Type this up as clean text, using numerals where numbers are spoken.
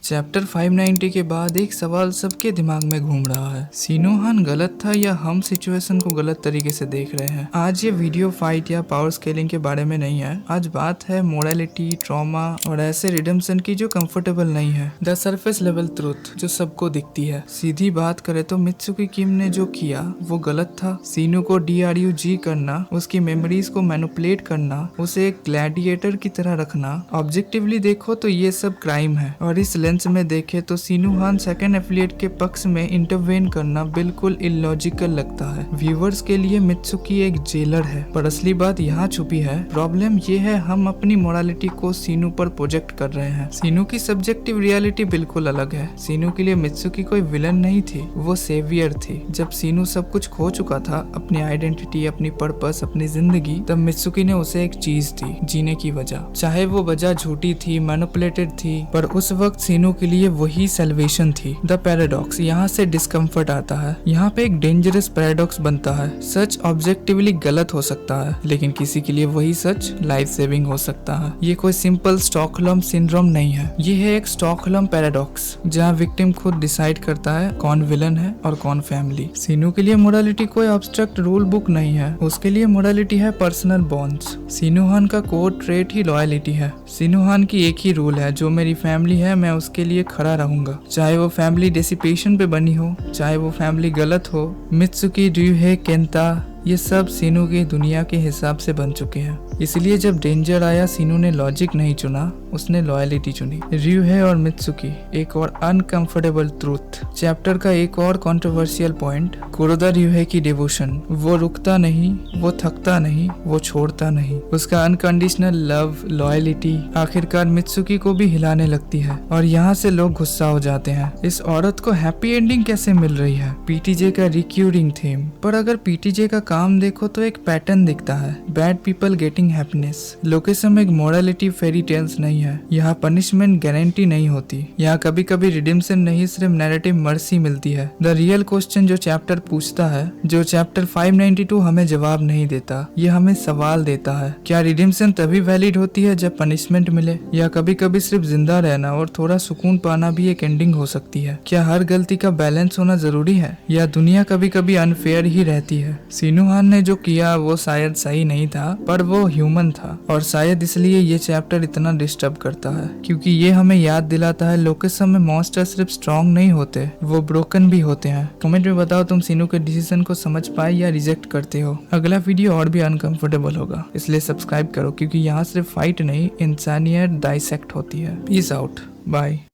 Chapter 590 के बाद एक सवाल सबके दिमाग में घूम रहा है, सिनोहान गलत था या हम सिचुएशन को गलत तरीके से देख रहे हैं। आज ये वीडियो फाइट या पावर स्केलिंग के बारे में नहीं है। आज बात है मोरालिटी, ट्रॉमा और ऐसे रिडेम्पशन की जो कंफर्टेबल नहीं है, द सरफेस लेवल ट्रूथ जो सबको दिखती है। सीधी बात करे तो मित्सुकी किम ने जो किया वो गलत था। सीनू को DRUG करना, उसकी मेमोरीज को मैनिपुलेट करना, उसे एक ग्लैडिएटर की तरह रखना, ऑब्जेक्टिवली देखो तो ये सब क्राइम है। और इस लेंस में देखे तो सिनोहान सेकंड एफिलिएट के पक्ष में इंटरवेन करना बिल्कुल इलॉजिकल लगता है। व्यूवर्स के लिए मित्सुकी एक जेलर है, पर असली बात यहाँ छुपी है। प्रॉब्लम ये है हम अपनी मोरालिटी को सीनू पर प्रोजेक्ट कर रहे हैं। सीनू की सब्जेक्टिव रियलिटी बिल्कुल अलग है। सीनू के लिए मित्सुकी कोई विलन नहीं थी, वो सेवियर थी। जब सीनू सब कुछ खो चुका था, अपनी आइडेंटिटी, अपनी पर्पस, अपनी जिंदगी, तब मित्सुकी ने उसे एक चीज दी, जीने की वजह। चाहे वो वजह झूठी थी, मैनिपुलेटेड थी, पर उस वक्त सीनू के लिए वही सेल्वेशन थी। द पैराडॉक्स, यहाँ से डिस्कम्फर्ट आता है। यहाँ पे एक डेंजरस पैराडॉक्स बनता है। सच ऑब्जेक्टिवली गलत हो सकता है, लेकिन किसी के लिए वही सच लाइफ सेविंग हो सकता है। ये कोई सिंपल स्टॉकहोल्म सिंड्रोम नहीं है, ये है एक स्टॉकहोल्म पैराडॉक्स, जहाँ विक्टिम खुद डिसाइड करता है कौन विलन है और कौन फैमिली। सीनू के लिए मोरालिटी कोई एब्स्ट्रैक्ट रूल बुक नहीं है, उसके लिए मोरालिटी है पर्सनल बॉन्ड्स। सिनोहान का कोर ट्रेट ही लॉयलिटी है। सिनोहान की एक ही रूल है, जो मेरी फैमिली है मैं उसके लिए खड़ा रहूंगा, चाहे वो फैमिली डिसिपेशन पे बनी हो, चाहे वो फैमिली गलत हो। मित्सुकी, र्यूहे, केंता, ये सब सीनू की दुनिया के हिसाब से बन चुके हैं। इसलिए जब डेंजर आया, सीनू ने लॉजिक नहीं चुना, उसने लॉयलिटी चुनी। र्यूहे और मित्सुकी, एक और अनकंफर्टेबल ट्रूथ। चैप्टर का एक और कंट्रोवर्शियल पॉइंट, कुरोदा र्यूहे की डिवोशन। वो रुकता नहीं, वो थकता नहीं, वो छोड़ता नहीं। उसका अनकंडीशनल लव, लॉयलिटी आखिरकार मित्सुकी को भी हिलाने लगती है, और यहाँ से लोग गुस्सा हो जाते हैं। इस औरत को हैप्पी एंडिंग कैसे मिल रही है? PTJ का रिक्यूरिंग थीम। पर अगर PTJ का काम देखो तो एक पैटर्न दिखता है, bad people getting happiness. Location में एक मोरालिटी फेरी टेल्स नहीं है। यहाँ पनिशमेंट गारंटी नहीं होती। यहाँ कभी कभी रिडेम्पशन नहीं, सिर्फ नैरेटिव मर्सी मिलती है। द रियल क्वेश्चन जो चैप्टर पूछता है, जो चैप्टर 592 हमें जवाब नहीं देता, ये हमें सवाल देता है। क्या रिडेम्पशन तभी वैलिड होती है जब पनिशमेंट मिले, या कभी कभी सिर्फ जिंदा रहना और थोड़ा सुकून पाना भी एक एंडिंग हो सकती है? क्या हर गलती का बैलेंस होना जरूरी है, या दुनिया कभी कभी अनफेयर ही रहती है? सिनोहान ने जो किया वो शायद सही नहीं था, पर वो ह्यूमन था, और शायद इसलिए ये चैप्टर इतना डिस्टर्ब करता है, क्योंकि ये हमें याद दिलाता है लोकेशन में मॉन्स्टर सिर्फ स्ट्रॉन्ग नहीं होते, वो ब्रोकन भी होते हैं। कमेंट में बताओ तुम सीनू के डिसीजन को समझ पाए या रिजेक्ट करते हो। अगला वीडियो और भी अनकंफर्टेबल होगा, इसलिए सब्सक्राइब करो, क्योंकि यहाँ सिर्फ फाइट नहीं, इंसानियत डाइसेक्ट होती है। Peace out, bye.